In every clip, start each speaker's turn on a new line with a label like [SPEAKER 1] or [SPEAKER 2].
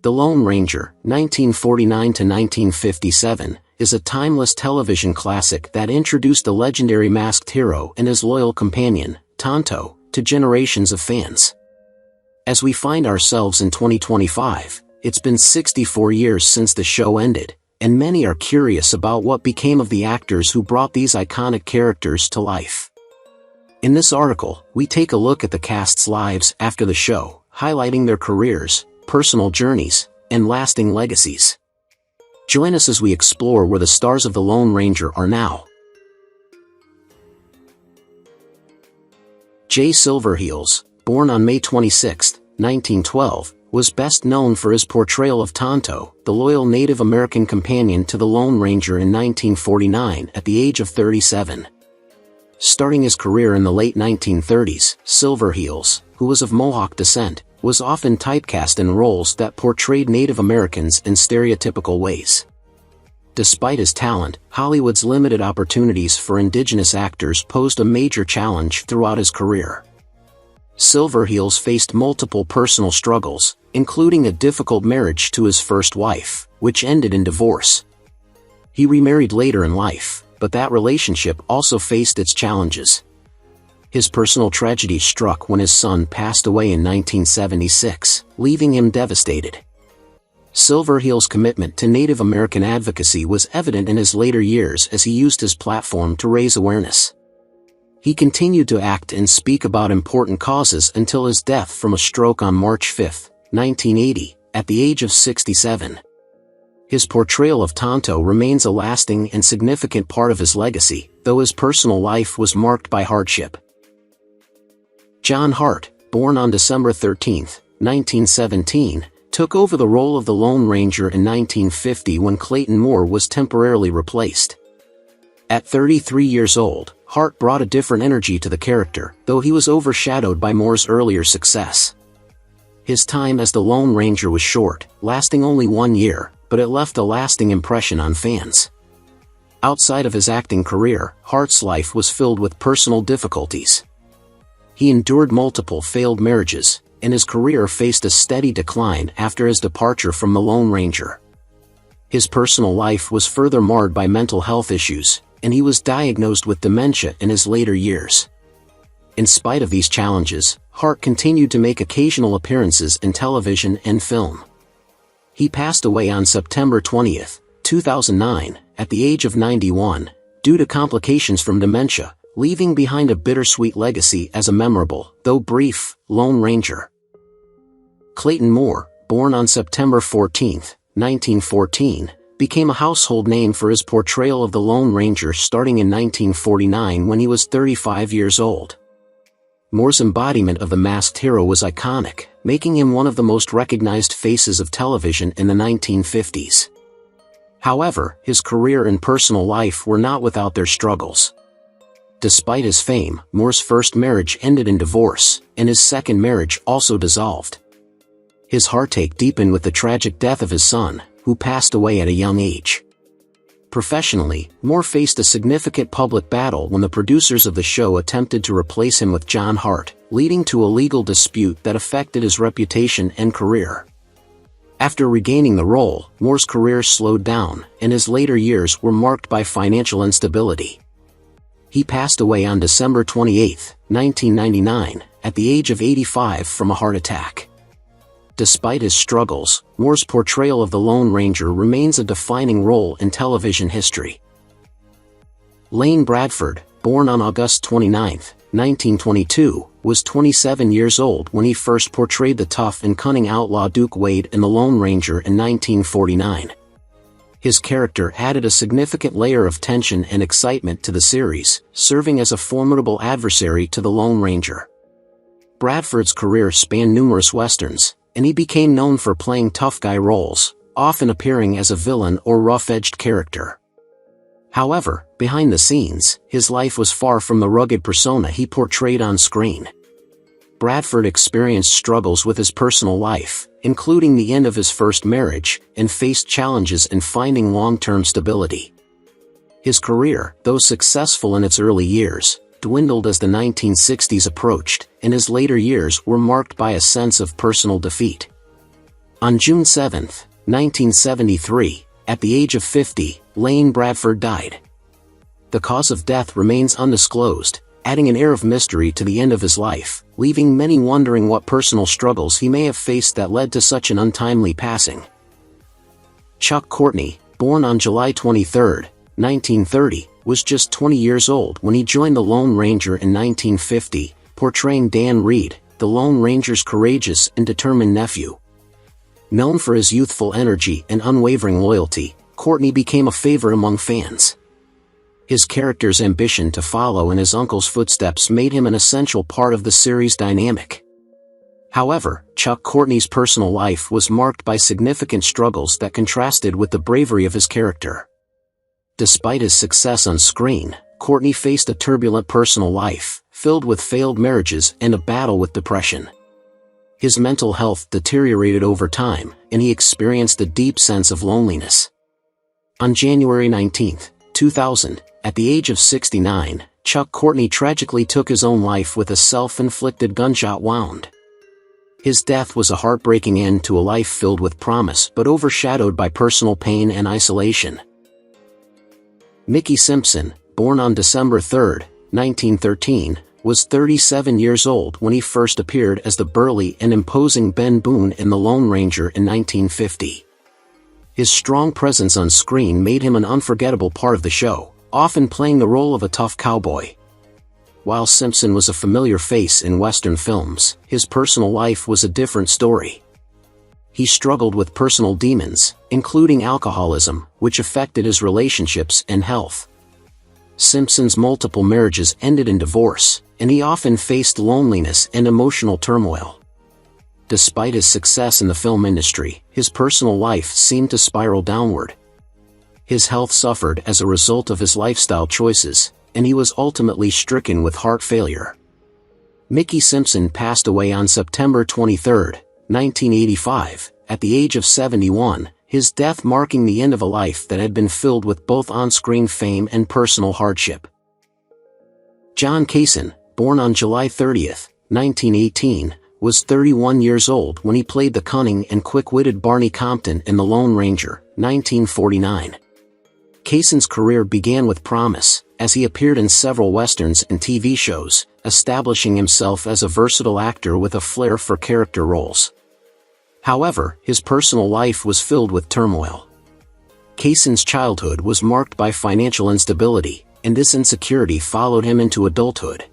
[SPEAKER 1] The Lone Ranger, 1949 to 1957, is a timeless television classic that introduced the legendary masked hero and his loyal companion, Tonto, to generations of fans. As we find ourselves in 2025, it's been 64 years since the show ended, and many are curious about what became of the actors who brought these iconic characters to life. In this article, we take a look at the cast's lives after the show, highlighting their careers, personal journeys, and lasting legacies. Join us as we explore where the stars of The Lone Ranger are now. Jay Silverheels, born on May 26, 1912, was best known for his portrayal of Tonto, the loyal Native American companion to the Lone Ranger in 1949 at the age of 37. Starting his career in the late 1930s, Silverheels, who was of Mohawk descent, was often typecast in roles that portrayed Native Americans in stereotypical ways. Despite his talent, Hollywood's limited opportunities for indigenous actors posed a major challenge throughout his career. Silverheels faced multiple personal struggles, including a difficult marriage to his first wife, which ended in divorce. He remarried later in life, but that relationship also faced its challenges. His personal tragedy struck when his son passed away in 1976, leaving him devastated. Silverheels' commitment to Native American advocacy was evident in his later years as he used his platform to raise awareness. He continued to act and speak about important causes until his death from a stroke on March 5, 1980, at the age of 67. His portrayal of Tonto remains a lasting and significant part of his legacy, though his personal life was marked by hardship. John Hart, born on December 13, 1917, took over the role of the Lone Ranger in 1950 when Clayton Moore was temporarily replaced. At 33 years old, Hart brought a different energy to the character, though he was overshadowed by Moore's earlier success. His time as the Lone Ranger was short, lasting only 1 year, but it left a lasting impression on fans. Outside of his acting career, Hart's life was filled with personal difficulties. He endured multiple failed marriages, and his career faced a steady decline after his departure from the Lone Ranger. His personal life was further marred by mental health issues, and he was diagnosed with dementia in his later years. In spite of these challenges, Hart continued to make occasional appearances in television and film. He passed away on September 20, 2009, at the age of 91, due to complications from dementia, leaving behind a bittersweet legacy as a memorable, though brief, Lone Ranger. Clayton Moore, born on September 14, 1914, became a household name for his portrayal of the Lone Ranger starting in 1949 when he was 35 years old. Moore's embodiment of the masked hero was iconic, making him one of the most recognized faces of television in the 1950s. However, his career and personal life were not without their struggles. Despite his fame, Moore's first marriage ended in divorce, and his second marriage also dissolved. His heartache deepened with the tragic death of his son, who passed away at a young age. Professionally, Moore faced a significant public battle when the producers of the show attempted to replace him with John Hart, leading to a legal dispute that affected his reputation and career. After regaining the role, Moore's career slowed down, and his later years were marked by financial instability. He passed away on December 28, 1999, at the age of 85 from a heart attack. Despite his struggles, Moore's portrayal of the Lone Ranger remains a defining role in television history. Lyle Bradford, born on August 29, 1922, was 27 years old when he first portrayed the tough and cunning outlaw Duke Wade in The Lone Ranger in 1949. His character added a significant layer of tension and excitement to the series, serving as a formidable adversary to the Lone Ranger. Bradford's career spanned numerous westerns, and he became known for playing tough guy roles, often appearing as a villain or rough-edged character. However, behind the scenes, his life was far from the rugged persona he portrayed on screen. Bradford experienced struggles with his personal life, including the end of his first marriage, and faced challenges in finding long-term stability. His career, though successful in its early years, dwindled as the 1960s approached, and his later years were marked by a sense of personal defeat. On June 7, 1973, at the age of 50, Lyle Bradford died. The cause of death remains undisclosed, adding an air of mystery to the end of his life, leaving many wondering what personal struggles he may have faced that led to such an untimely passing. Chuck Courtney, born on July 23, 1930, was just 20 years old when he joined the Lone Ranger in 1950, portraying Dan Reed, the Lone Ranger's courageous and determined nephew. Known for his youthful energy and unwavering loyalty, Courtney became a favorite among fans. His character's ambition to follow in his uncle's footsteps made him an essential part of the series' dynamic. However, Chuck Courtney's personal life was marked by significant struggles that contrasted with the bravery of his character. Despite his success on screen, Courtney faced a turbulent personal life, filled with failed marriages and a battle with depression. His mental health deteriorated over time, and he experienced a deep sense of loneliness. On January 19, 2000, at the age of 69, Chuck Courtney tragically took his own life with a self-inflicted gunshot wound. His death was a heartbreaking end to a life filled with promise but overshadowed by personal pain and isolation. Mickey Simpson, born on December 3, 1913, was 37 years old when he first appeared as the burly and imposing Ben Boone in The Lone Ranger in 1950. His strong presence on screen made him an unforgettable part of the show, often playing the role of a tough cowboy. While Simpson was a familiar face in Western films, his personal life was a different story. He struggled with personal demons, including alcoholism, which affected his relationships and health. Simpson's multiple marriages ended in divorce, and he often faced loneliness and emotional turmoil. Despite his success in the film industry, his personal life seemed to spiral downward. His health suffered as a result of his lifestyle choices, and he was ultimately stricken with heart failure. Mickey Simpson passed away on September 23, 1985, at the age of 71, his death marking the end of a life that had been filled with both on-screen fame and personal hardship. John Kise, born on July 30, 1918, was 31 years old when he played the cunning and quick-witted Barney Compton in The Lone Ranger, 1949. Kise's career began with promise, as he appeared in several westerns and TV shows, establishing himself as a versatile actor with a flair for character roles. However, his personal life was filled with turmoil. Kise's childhood was marked by financial instability, and this insecurity followed him into adulthood.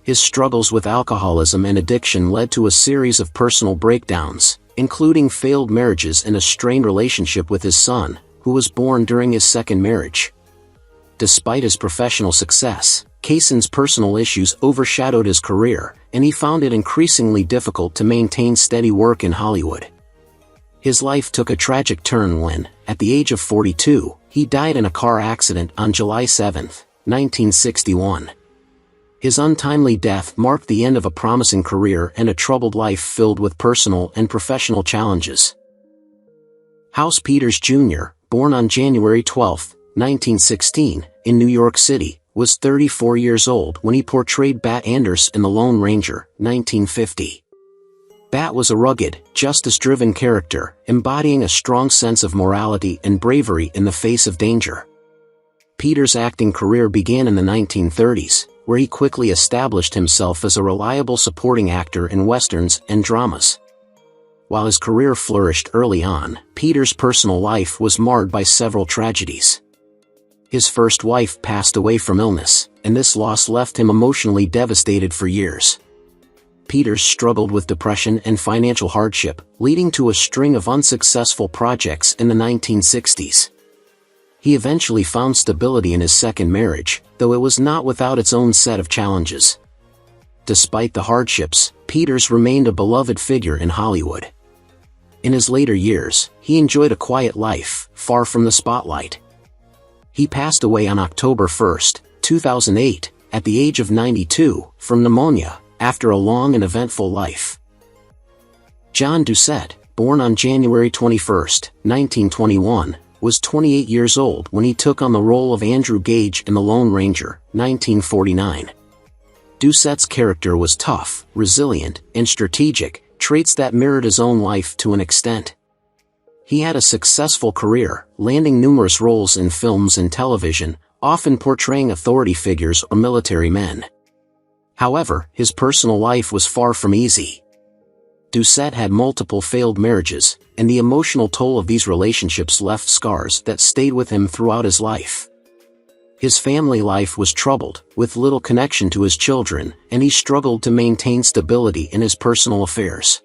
[SPEAKER 1] His struggles with alcoholism and addiction led to a series of personal breakdowns, including failed marriages and a strained relationship with his son, who was born during his second marriage. Despite his professional success, Kise's personal issues overshadowed his career, and he found it increasingly difficult to maintain steady work in Hollywood. His life took a tragic turn when, at the age of 42, he died in a car accident on July 7, 1961. His untimely death marked the end of a promising career and a troubled life filled with personal and professional challenges. House Peters Jr., born on January 12, 1916, in New York City, was 34 years old when he portrayed Bat Anders in The Lone Ranger, 1950. Bat was a rugged, justice-driven character, embodying a strong sense of morality and bravery in the face of danger. Peters' acting career began in the 1930s, where he quickly established himself as a reliable supporting actor in westerns and dramas. While his career flourished early on, Peters' personal life was marred by several tragedies. His first wife passed away from illness, and this loss left him emotionally devastated for years. Peters struggled with depression and financial hardship, leading to a string of unsuccessful projects in the 1960s. He eventually found stability in his second marriage, though it was not without its own set of challenges. Despite the hardships, Peters remained a beloved figure in Hollywood. In his later years, he enjoyed a quiet life, far from the spotlight. He passed away on October 1, 2008, at the age of 92, from pneumonia, after a long and eventful life. John Doucette, born on January 21, 1921, was 28 years old when he took on the role of Andrew Gage in The Lone Ranger, 1949. Doucette's character was tough, resilient, and strategic, traits that mirrored his own life to an extent. He had a successful career, landing numerous roles in films and television, often portraying authority figures or military men. However, his personal life was far from easy. Doucette had multiple failed marriages, and the emotional toll of these relationships left scars that stayed with him throughout his life. His family life was troubled, with little connection to his children, and he struggled to maintain stability in his personal affairs.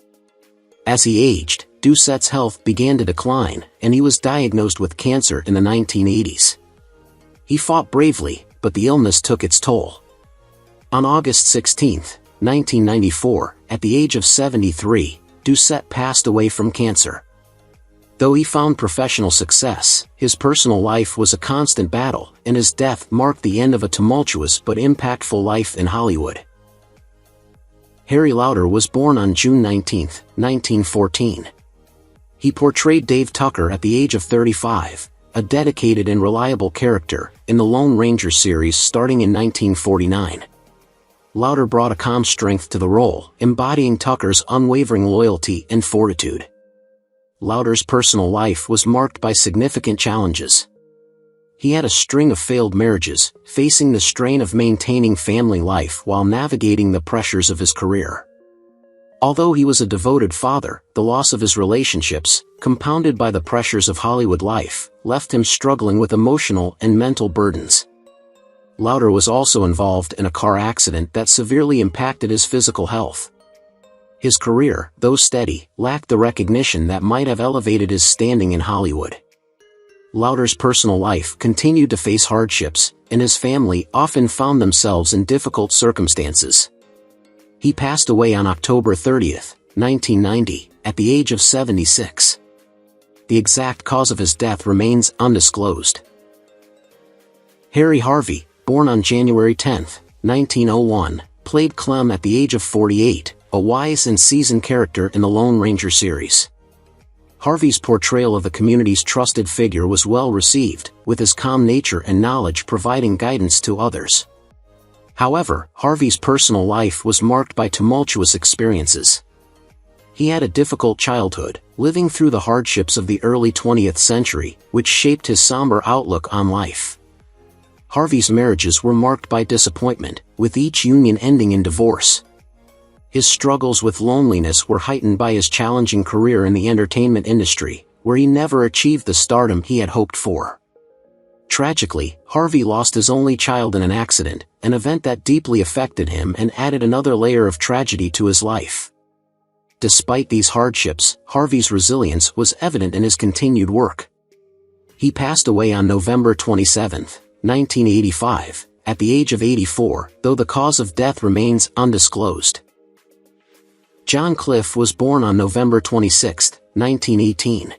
[SPEAKER 1] As he aged, Doucette's health began to decline, and he was diagnosed with cancer in the 1980s. He fought bravely, but the illness took its toll. On August 16, 1994, at the age of 73, Doucette passed away from cancer. Though he found professional success, his personal life was a constant battle, and his death marked the end of a tumultuous but impactful life in Hollywood. Harry Lauder was born on June 19, 1914. He portrayed Dave Tucker at the age of 35, a dedicated and reliable character, in the Lone Ranger series starting in 1949. Lauder brought a calm strength to the role, embodying Tucker's unwavering loyalty and fortitude. Lauder's personal life was marked by significant challenges. He had a string of failed marriages, facing the strain of maintaining family life while navigating the pressures of his career. Although he was a devoted father, the loss of his relationships, compounded by the pressures of Hollywood life, left him struggling with emotional and mental burdens. Lauder was also involved in a car accident that severely impacted his physical health. His career, though steady, lacked the recognition that might have elevated his standing in Hollywood. Lauder's personal life continued to face hardships, and his family often found themselves in difficult circumstances. He passed away on October 30, 1990, at the age of 76. The exact cause of his death remains undisclosed. Harry Harvey, born on January 10, 1901, played Clem at the age of 48, a wise and seasoned character in the Lone Ranger series. Harvey's portrayal of the community's trusted figure was well received, with his calm nature and knowledge providing guidance to others. However, Harvey's personal life was marked by tumultuous experiences. He had a difficult childhood, living through the hardships of the early 20th century, which shaped his somber outlook on life. Harvey's marriages were marked by disappointment, with each union ending in divorce. His struggles with loneliness were heightened by his challenging career in the entertainment industry, where he never achieved the stardom he had hoped for. Tragically, Harvey lost his only child in an accident, an event that deeply affected him and added another layer of tragedy to his life. Despite these hardships, Harvey's resilience was evident in his continued work. He passed away on November 27, 1985, at the age of 84, though the cause of death remains undisclosed. John Cliff was born on November 26, 1918.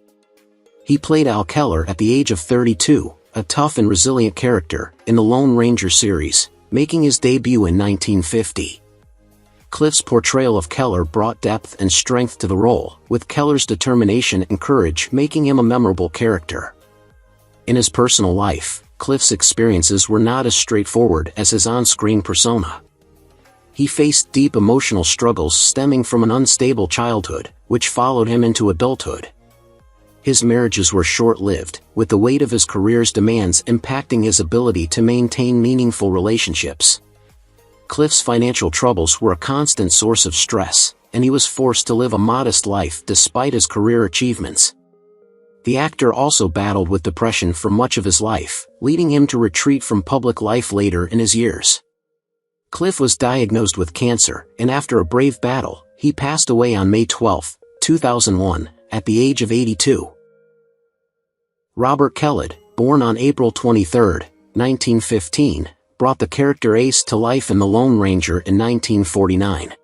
[SPEAKER 1] He played Al Keller at the age of 32, a tough and resilient character, in the Lone Ranger series, making his debut in 1950. Cliff's portrayal of Keller brought depth and strength to the role, with Keller's determination and courage making him a memorable character. In his personal life, Cliff's experiences were not as straightforward as his on-screen persona. He faced deep emotional struggles stemming from an unstable childhood, which followed him into adulthood. His marriages were short-lived, with the weight of his career's demands impacting his ability to maintain meaningful relationships. Cliff's financial troubles were a constant source of stress, and he was forced to live a modest life despite his career achievements. The actor also battled with depression for much of his life, leading him to retreat from public life later in his years. Cliff was diagnosed with cancer, and after a brave battle, he passed away on May 12, 2001, at the age of 82. Robert Kellet, born on April 23, 1915, brought the character Ace to life in The Lone Ranger in 1949.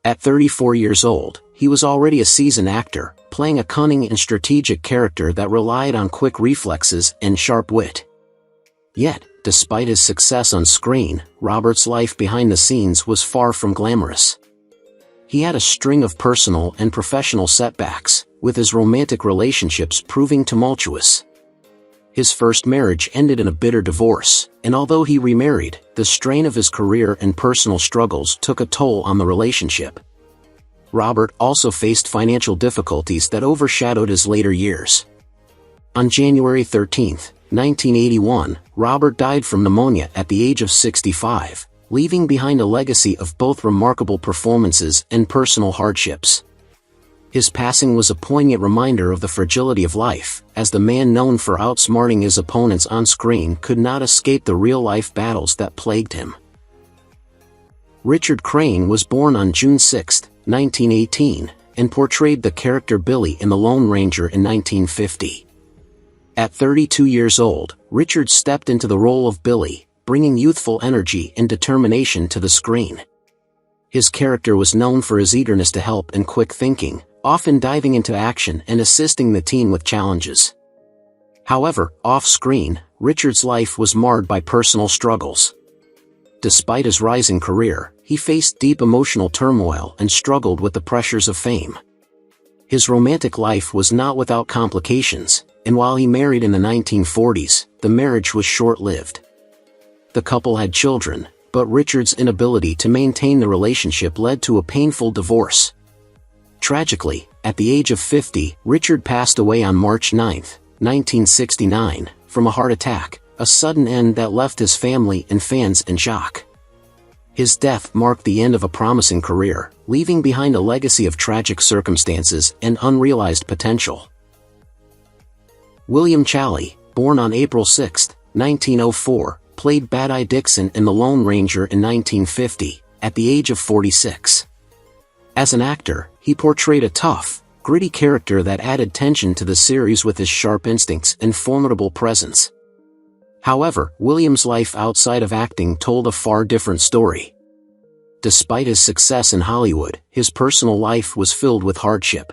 [SPEAKER 1] At 34 years old, he was already a seasoned actor, playing a cunning and strategic character that relied on quick reflexes and sharp wit. Yet, despite his success on screen, Robert's life behind the scenes was far from glamorous. He had a string of personal and professional setbacks, with his romantic relationships proving tumultuous. His first marriage ended in a bitter divorce, and although he remarried, the strain of his career and personal struggles took a toll on the relationship. Robert also faced financial difficulties that overshadowed his later years. On January 13, 1981, Robert died from pneumonia at the age of 65, leaving behind a legacy of both remarkable performances and personal hardships. His passing was a poignant reminder of the fragility of life, as the man known for outsmarting his opponents on screen could not escape the real-life battles that plagued him. Richard Crane was born on June 6, 1918, and portrayed the character Billy in The Lone Ranger in 1950. At 32 years old, Richard stepped into the role of Billy, bringing youthful energy and determination to the screen. His character was known for his eagerness to help and quick thinking, often diving into action and assisting the team with challenges. However, off-screen, Richard's life was marred by personal struggles. Despite his rising career, he faced deep emotional turmoil and struggled with the pressures of fame. His romantic life was not without complications, and while he married in the 1940s, the marriage was short-lived. The couple had children, but Richard's inability to maintain the relationship led to a painful divorce. Tragically, at the age of 50, Richard passed away on March 9, 1969, from a heart attack, a sudden end that left his family and fans in shock. His death marked the end of a promising career, leaving behind a legacy of tragic circumstances and unrealized potential. William Chalwell, born on April 6, 1904, played Bad Eye Dixon in The Lone Ranger in 1950, at the age of 46. As an actor, he portrayed a tough, gritty character that added tension to the series with his sharp instincts and formidable presence. However, Williams' life outside of acting told a far different story. Despite his success in Hollywood, his personal life was filled with hardship.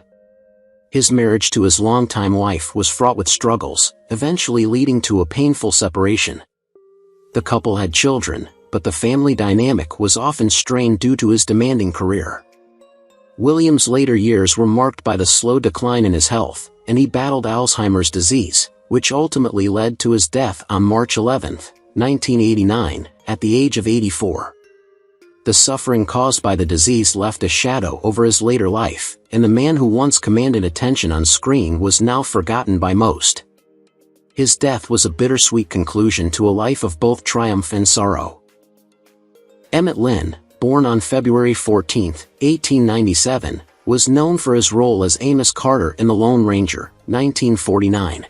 [SPEAKER 1] His marriage to his longtime wife was fraught with struggles, eventually leading to a painful separation. The couple had children, but the family dynamic was often strained due to his demanding career. Williams' later years were marked by the slow decline in his health, and he battled Alzheimer's disease, which ultimately led to his death on March 11, 1989, at the age of 84. The suffering caused by the disease left a shadow over his later life, and the man who once commanded attention on screen was now forgotten by most. His death was a bittersweet conclusion to a life of both triumph and sorrow. Emmett Lynn, born on February 14, 1897, was known for his role as Amos Carter in The Lone Ranger, 1949.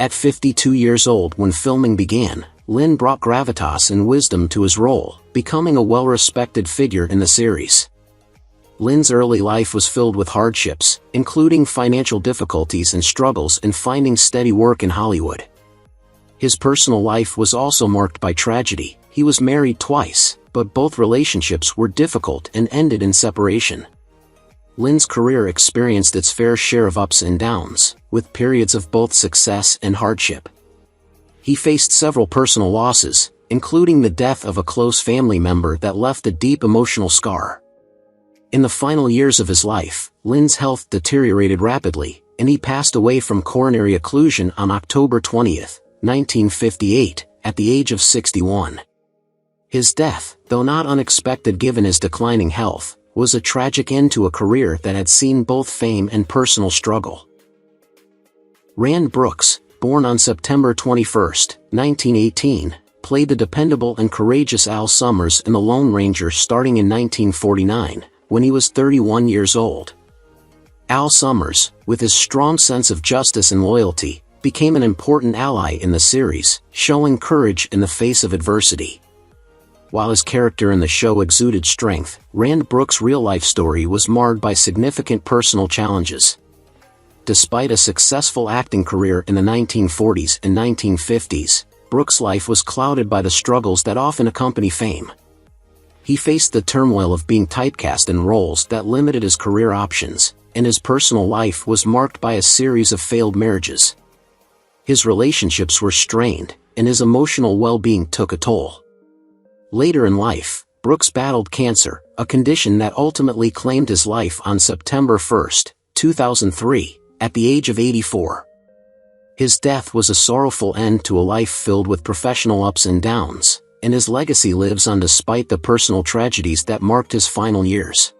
[SPEAKER 1] At 52 years old when filming began, Lynn brought gravitas and wisdom to his role, becoming a well-respected figure in the series. Lynn's early life was filled with hardships, including financial difficulties and struggles in finding steady work in Hollywood. His personal life was also marked by tragedy. He was married twice, but both relationships were difficult and ended in separation. Lynn's career experienced its fair share of ups and downs, with periods of both success and hardship. He faced several personal losses, including the death of a close family member that left a deep emotional scar. In the final years of his life, Lynn's health deteriorated rapidly, and he passed away from coronary occlusion on October 20, 1958, at the age of 61. His death, though not unexpected given his declining health, was a tragic end to a career that had seen both fame and personal struggle. Rand Brooks, born on September 21, 1918, played the dependable and courageous Al Summers in The Lone Ranger starting in 1949, when he was 31 years old. Al Summers, with his strong sense of justice and loyalty, became an important ally in the series, showing courage in the face of adversity. While his character in the show exuded strength, Rand Brooks' real-life story was marred by significant personal challenges. Despite a successful acting career in the 1940s and 1950s, Brooks' life was clouded by the struggles that often accompany fame. He faced the turmoil of being typecast in roles that limited his career options, and his personal life was marked by a series of failed marriages. His relationships were strained, and his emotional well-being took a toll. Later in life, Brooks battled cancer, a condition that ultimately claimed his life on September 1, 2003, at the age of 84. His death was a sorrowful end to a life filled with professional ups and downs, and his legacy lives on despite the personal tragedies that marked his final years.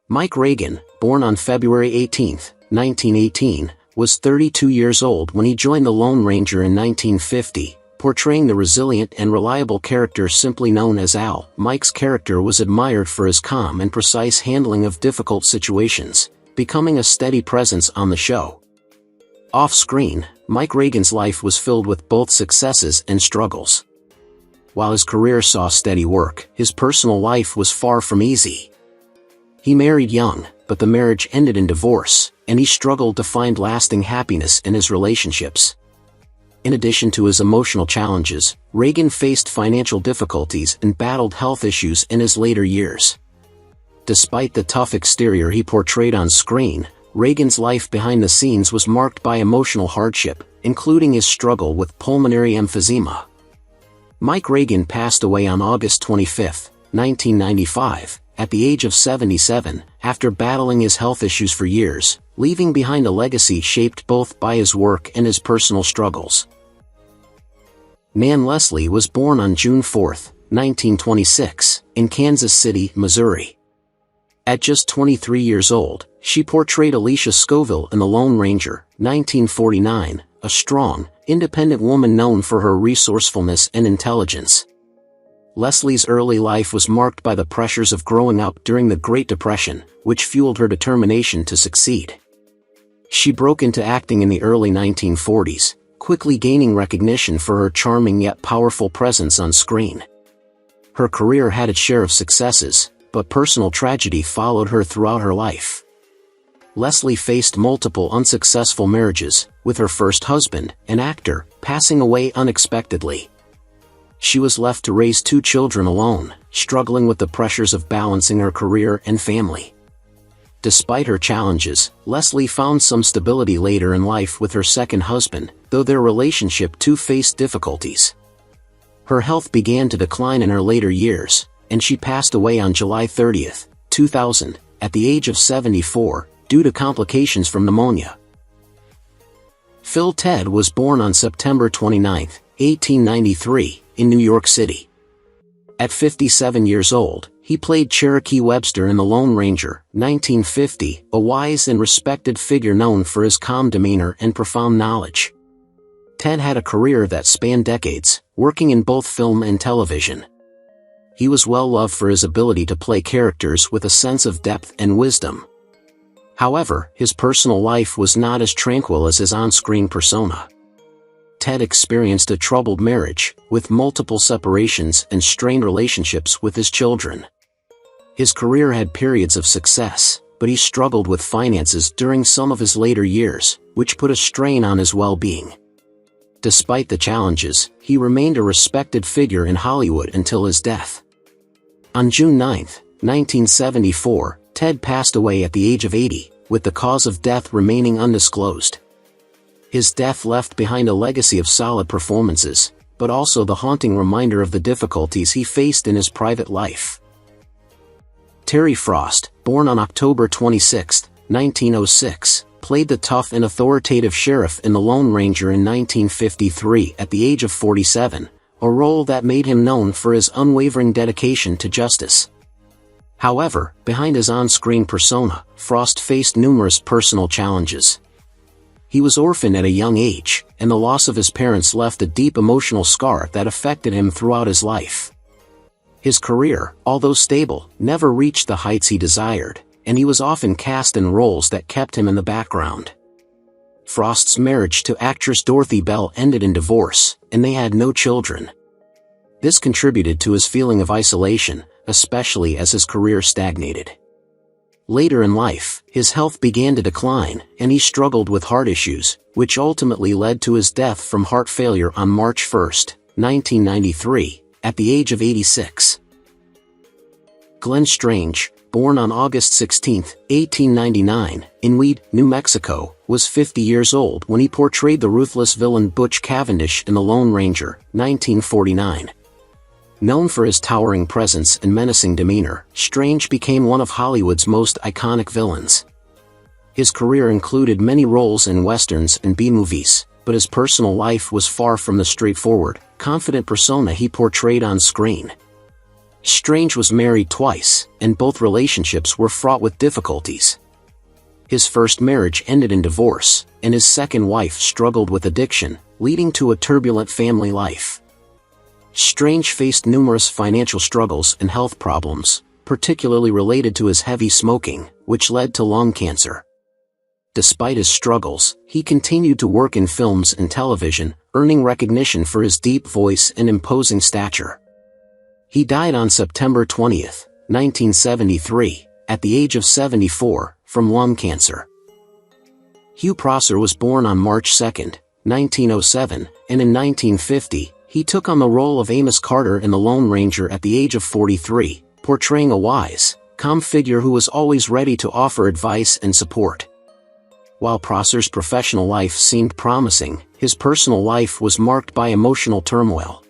[SPEAKER 1] Mike Reagan, born on February 18, 1918, was 32 years old when he joined the Lone Ranger in 1950, portraying the resilient and reliable character simply known as Al. Mike's character was admired for his calm and precise handling of difficult situations, becoming a steady presence on the show. Off-screen, Mike Reagan's life was filled with both successes and struggles. While his career saw steady work, his personal life was far from easy. He married young, but the marriage ended in divorce, and he struggled to find lasting happiness in his relationships. In addition to his emotional challenges, Reagan faced financial difficulties and battled health issues in his later years. Despite the tough exterior he portrayed on screen, Reagan's life behind the scenes was marked by emotional hardship, including his struggle with pulmonary emphysema. Mike Reagan passed away on August 25, 1995, at the age of 77, after battling his health issues for years, leaving behind a legacy shaped both by his work and his personal struggles. Nan Lesley was born on June 4, 1926, in Kansas City, Missouri. At just 23 years old, she portrayed Alicia Scoville in The Lone Ranger, 1949, a strong, independent woman known for her resourcefulness and intelligence. Lesley's early life was marked by the pressures of growing up during the Great Depression, which fueled her determination to succeed. She broke into acting in the early 1940s, quickly gaining recognition for her charming yet powerful presence on screen. Her career had its share of successes, but personal tragedy followed her throughout her life. Lesley faced multiple unsuccessful marriages, with her first husband, an actor, passing away unexpectedly. She was left to raise 2 children alone, struggling with the pressures of balancing her career and family. Despite her challenges, Lesley found some stability later in life with her second husband, though their relationship too faced difficulties. Her health began to decline in her later years, and she passed away on July 30, 2000, at the age of 74, due to complications from pneumonia. Phil Ted was born on September 29, 1893, in New York City. At 57 years old, he played Cherokee Webster in The Lone Ranger, 1950, a wise and respected figure known for his calm demeanor and profound knowledge. Ted had a career that spanned decades, working in both film and television. He was well loved for his ability to play characters with a sense of depth and wisdom. However, his personal life was not as tranquil as his on-screen persona. Ted experienced a troubled marriage, with multiple separations and strained relationships with his children. His career had periods of success, but he struggled with finances during some of his later years, which put a strain on his well-being. Despite the challenges, he remained a respected figure in Hollywood until his death. On June 9, 1974, Ted passed away at the age of 80, with the cause of death remaining undisclosed. His death left behind a legacy of solid performances, but also the haunting reminder of the difficulties he faced in his private life. Terry Frost, born on October 26, 1906, played the tough and authoritative sheriff in The Lone Ranger in 1953 at the age of 47, a role that made him known for his unwavering dedication to justice. However, behind his on-screen persona, Frost faced numerous personal challenges. He was orphaned at a young age, and the loss of his parents left a deep emotional scar that affected him throughout his life. His career, although stable, never reached the heights he desired, and he was often cast in roles that kept him in the background. Frost's marriage to actress Dorothy Bell ended in divorce, and they had no children. This contributed to his feeling of isolation, especially as his career stagnated. Later in life, his health began to decline, and he struggled with heart issues, which ultimately led to his death from heart failure on March 1, 1993, at the age of 86. Glenn Strange, born on August 16, 1899, in Weed, New Mexico, was 50 years old when he portrayed the ruthless villain Butch Cavendish in The Lone Ranger, 1949. Known for his towering presence and menacing demeanor, Strange became one of Hollywood's most iconic villains. His career included many roles in westerns and B-movies, but his personal life was far from the straightforward, confident persona he portrayed on screen. Strange was married twice, and both relationships were fraught with difficulties. His first marriage ended in divorce, and his second wife struggled with addiction, leading to a turbulent family life. Strange faced numerous financial struggles and health problems, particularly related to his heavy smoking, which led to lung cancer. Despite his struggles, he continued to work in films and television, earning recognition for his deep voice and imposing stature. He died on September 20, 1973, at the age of 74, from lung cancer. Hugh Prosser was born on March 2, 1907, and in 1950, he took on the role of Amos Carter in The Lone Ranger at the age of 43, portraying a wise, calm figure who was always ready to offer advice and support. While Prosser's professional life seemed promising, his personal life was marked by emotional turmoil.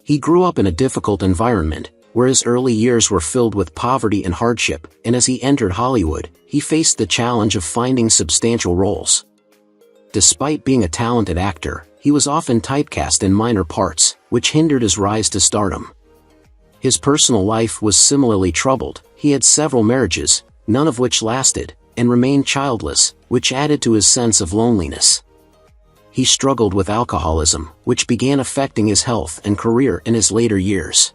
[SPEAKER 1] He grew up in a difficult environment, where his early years were filled with poverty and hardship, and as he entered Hollywood, he faced the challenge of finding substantial roles. Despite being a talented actor, he was often typecast in minor parts, which hindered his rise to stardom. His personal life was similarly troubled. He had several marriages, none of which lasted, and remained childless, which added to his sense of loneliness. He struggled with alcoholism, which began affecting his health and career in his later years.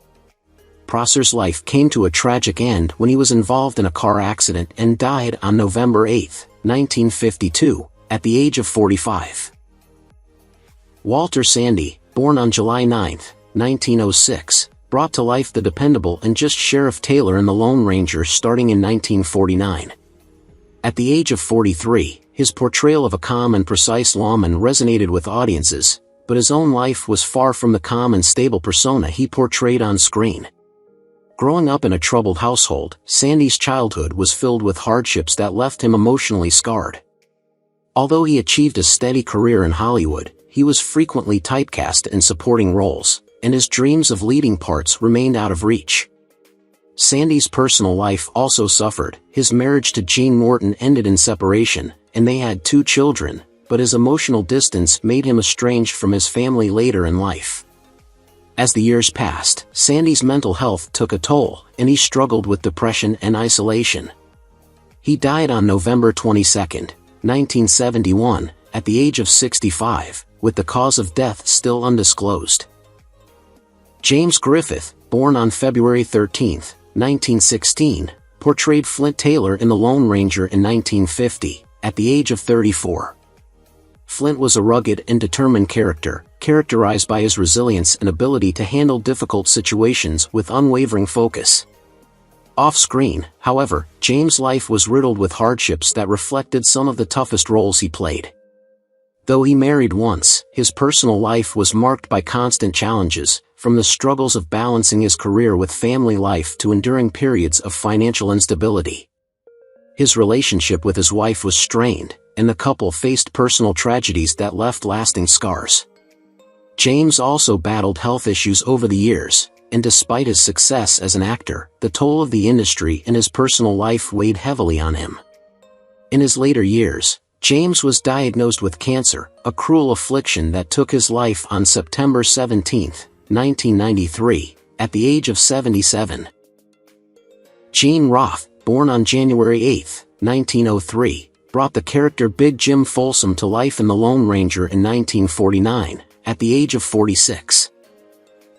[SPEAKER 1] Prosser's life came to a tragic end when he was involved in a car accident and died on November 8, 1952, at the age of 45. Walter Sandy, born on July 9, 1906, brought to life the dependable and just Sheriff Taylor in The Lone Ranger starting in 1949. At the age of 43, his portrayal of a calm and precise lawman resonated with audiences, but his own life was far from the calm and stable persona he portrayed on screen. Growing up in a troubled household, Sandy's childhood was filled with hardships that left him emotionally scarred. Although he achieved a steady career in Hollywood, he was frequently typecast in supporting roles, and his dreams of leading parts remained out of reach. Sandy's personal life also suffered. His marriage to Jean Norton ended in separation, and they had 2 children, but his emotional distance made him estranged from his family later in life. As the years passed, Sandy's mental health took a toll, and he struggled with depression and isolation. He died on November 22, 1971, at the age of 65, with the cause of death still undisclosed. James Griffith, born on February 13, 1916, portrayed Flint Taylor in The Lone Ranger in 1950, at the age of 34. Flint was a rugged and determined character, characterized by his resilience and ability to handle difficult situations with unwavering focus. Off-screen, however, James' life was riddled with hardships that reflected some of the toughest roles he played. Though he married once, his personal life was marked by constant challenges, from the struggles of balancing his career with family life to enduring periods of financial instability. His relationship with his wife was strained, and the couple faced personal tragedies that left lasting scars. James also battled health issues over the years, and despite his success as an actor, the toll of the industry and his personal life weighed heavily on him. In his later years, James was diagnosed with cancer, a cruel affliction that took his life on September 17, 1993, at the age of 77. Gene Roth, born on January 8, 1903, brought the character Big Jim Folsom to life in The Lone Ranger in 1949, at the age of 46.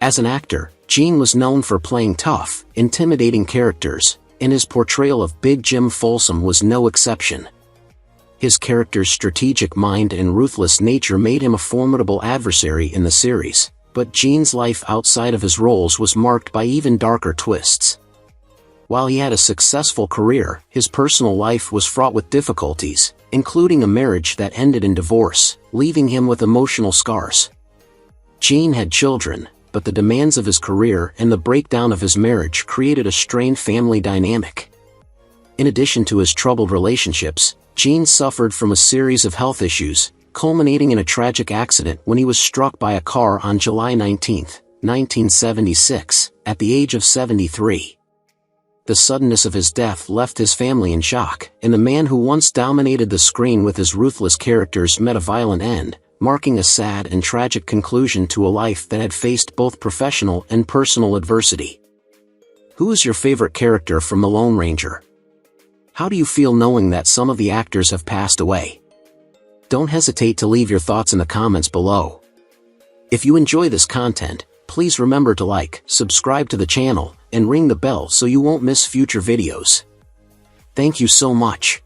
[SPEAKER 1] As an actor, Gene was known for playing tough, intimidating characters, and his portrayal of Big Jim Folsom was no exception. His character's strategic mind and ruthless nature made him a formidable adversary in the series, but Gene's life outside of his roles was marked by even darker twists. While he had a successful career, his personal life was fraught with difficulties, including a marriage that ended in divorce, leaving him with emotional scars. Gene had children, but the demands of his career and the breakdown of his marriage created a strained family dynamic. In addition to his troubled relationships, Gene suffered from a series of health issues, culminating in a tragic accident when he was struck by a car on July 19, 1976, at the age of 73. The suddenness of his death left his family in shock, and the man who once dominated the screen with his ruthless characters met a violent end, marking a sad and tragic conclusion to a life that had faced both professional and personal adversity. Who is your favorite character from The Lone Ranger? How do you feel knowing that some of the actors have passed away? Don't hesitate to leave your thoughts in the comments below. If you enjoy this content, please remember to like, subscribe to the channel, and ring the bell so you won't miss future videos. Thank you so much.